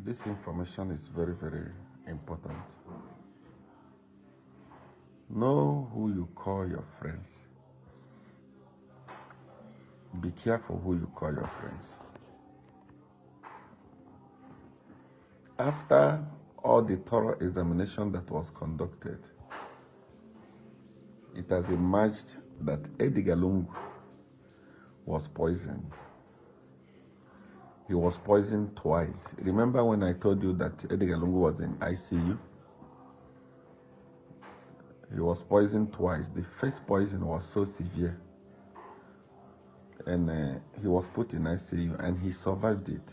This information is very, very important. Know who you call your friends. Be careful who you call your friends. After all the thorough examination that was conducted, it has emerged that Edgar Lungu was poisoned. He was poisoned twice. Remember when I told you that Edgar Lungu was in ICU? He was poisoned twice. The first poison was so severe, and he was put in ICU, and he survived it.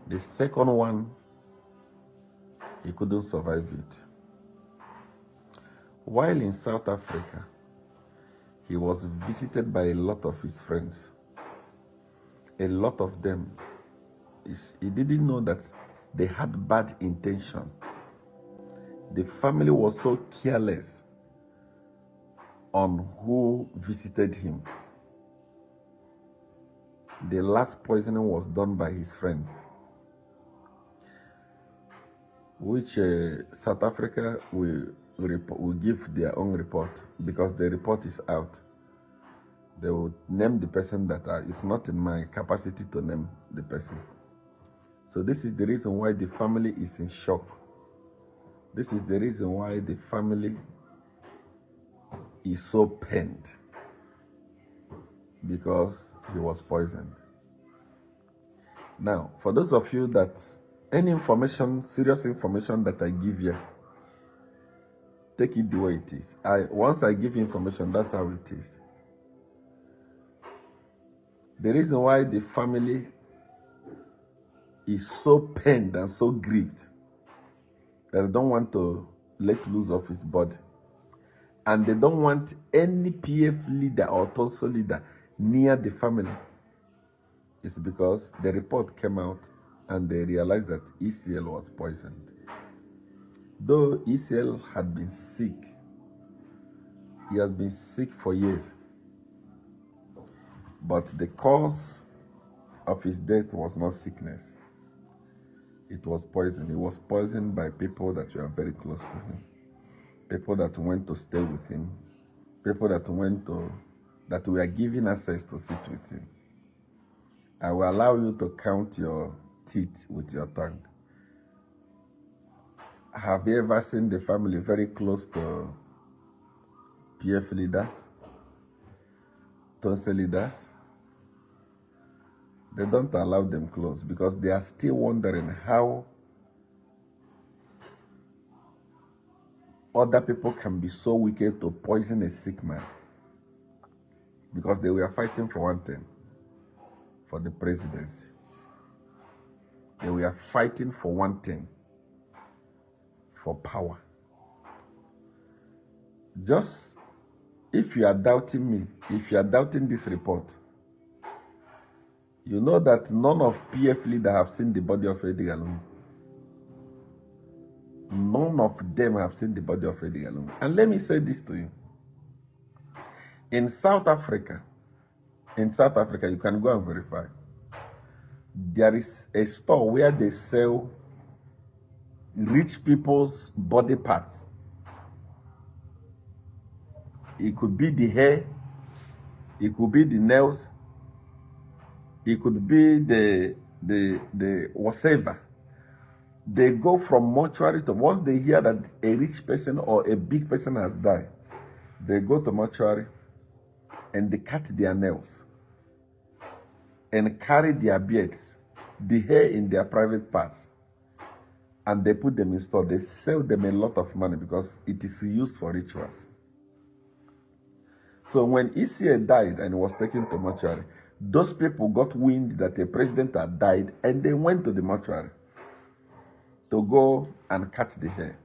The second one, he couldn't survive it. While in South Africa, he was visited by a lot of his friends. A lot of them, he didn't know that they had bad intention. The family was so careless on who visited him. The last poisoning was done by his friend, which South Africa will give their own report, because the report is out. They will name the person that it's not in my capacity to name the person. So this is the reason why the family is in shock. This is the reason why the family is so pained, because he was poisoned. Now, for those of you that any information, serious information that I give you, take it the way it is. Once I give information, that's how it is. The reason why the family is so pained and so grieved that they don't want to let loose of his body, and they don't want any PF leader or Tonso leader near the family, is because the report came out and they realized that ECL was poisoned. Though ECL had been sick, he has been sick for years, but the cause of his death was not sickness. It was poison. He was poisoned by people that were very close to him, people that went to stay with him, people that were given access to sit with him. I will allow you to count your teeth with your tongue. Have you ever seen the family very close to PF leaders, Tonse leaders? They don't allow them close, because they are still wondering how other people can be so wicked to poison a sick man. Because they were fighting for one thing, for the presidency. They were fighting for one thing, for power. Just, if you are doubting me, if you are doubting this report, you know that none of PF leaders have seen the body of Edgar Lungu. None of them have seen the body of Edgar Lungu. And let me say this to you. In South Africa, you can go and verify. There is a store where they sell rich people's body parts. It could be the hair, it could be the nails, it could be the whatever. They go from mortuary to, once they hear that a rich person or a big person has died, they go to mortuary and they cut their nails and carry their beards, the hair in their private parts, and they put them in store. They sell them a lot of money because it is used for rituals. So when ECA died and was taken to mortuary, those people got wind that a president had died, and they went to the mortuary to go and cut the hair,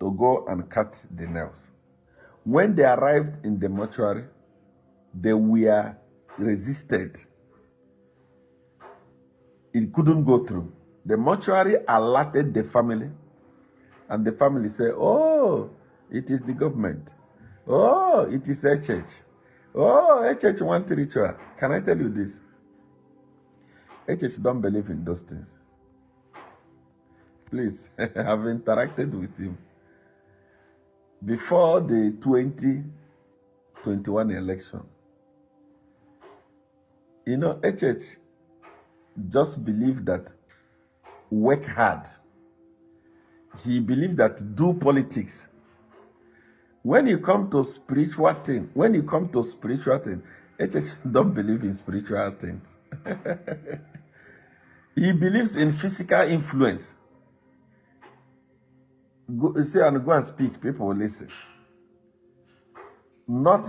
to go and cut the nails. When they arrived in the mortuary, they were resisted. It couldn't go through. The mortuary alerted the family, and the family said, "Oh, it is the government. Oh, it is HH. Oh, HH wants ritual." Can I tell you this? HH don't believe in those things. Please, I've interacted with him. Before the 2021 election, you know, HH just believed that work hard. He believed that do politics. When you come to spiritual thing, HH don't believe in spiritual things. He believes in physical influence. Go and speak, people will listen. Not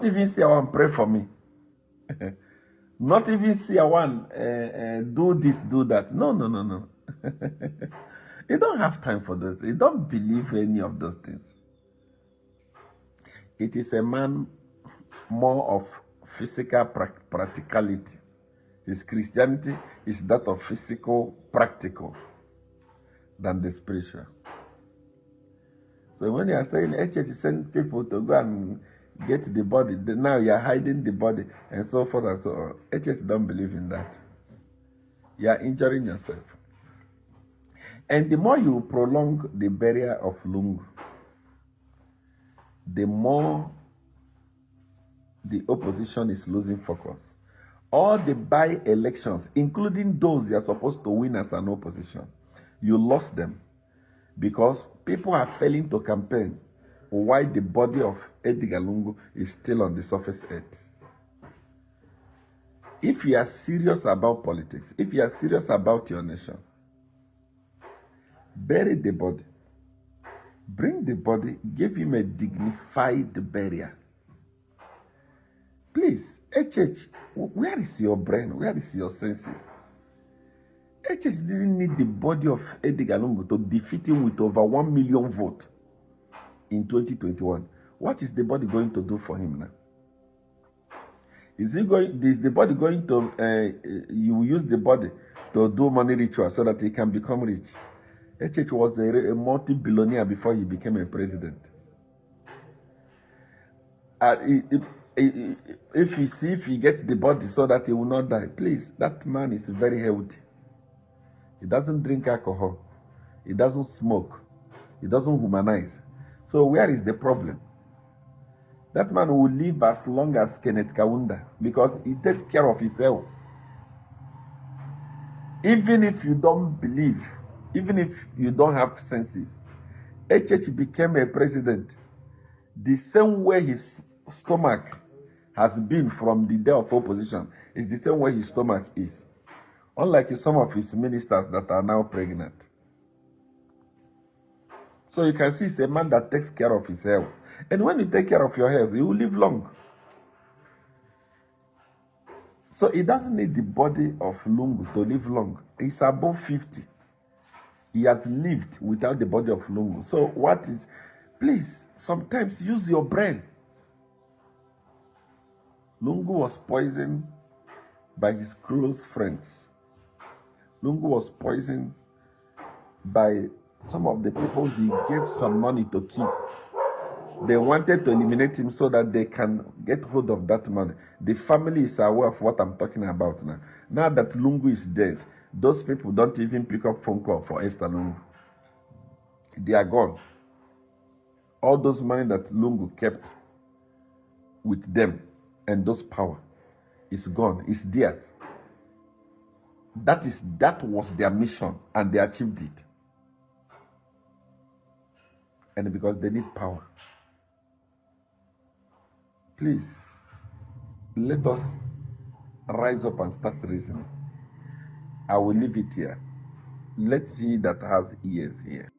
even Seer1 pray for me. Not even Seer1 do this, do that. No. You don't have time for this. You don't believe any of those things. It is a man more of physical practicality. His Christianity is that of physical, practical, than the spiritual. So when you are saying HH send people to go and get the body, now you are hiding the body and so forth and so on. HH don't believe in that. You are injuring yourself. And the more you prolong the burial of Lungu, the more the opposition is losing focus. All the by-elections, including those you are supposed to win as an opposition, you lost them because people are failing to campaign why the body of Edgar Lungu is still on the surface earth. If you are serious about politics, if you are serious about your nation, bury the body. Bring the body, give him a dignified burial. Please, HH, where is your brain? Where is your senses? HH didn't need the body of Edgar Lungu to defeat him with over 1 million votes in 2021. What is the body going to do for him now? Is the body going to, you use the body to do money ritual so that he can become rich? HH was a multi-billionaire before he became a president. If he gets the body so that he will not die, please, that man is very healthy. He doesn't drink alcohol. He doesn't smoke. He doesn't humanize. So where is the problem? That man will live as long as Kenneth Kaunda because he takes care of his health. Even if you don't believe, even if you don't have senses, HH became a president the same way his stomach has been from the day of opposition. It's the same way his stomach is. Unlike some of his ministers that are now pregnant. So you can see it's a man that takes care of his health. And when you take care of your health, you will live long. So he doesn't need the body of Lungu to live long. He's above 50. He has lived without the body of Lungu. So what is... Please, sometimes use your brain. Lungu was poisoned by his close friends. Lungu was poisoned by some of the people he gave some money to keep. They wanted to eliminate him so that they can get hold of that money. The family is aware of what I'm talking about now. Now that Lungu is dead, those people don't even pick up phone call for Esther Lungu. They are gone. All those money that Lungu kept with them and those power is gone. It's theirs. That was their mission and they achieved it. And because they need power. Please, let us rise up and start reasoning. I will leave it here. Let's see that has ears here.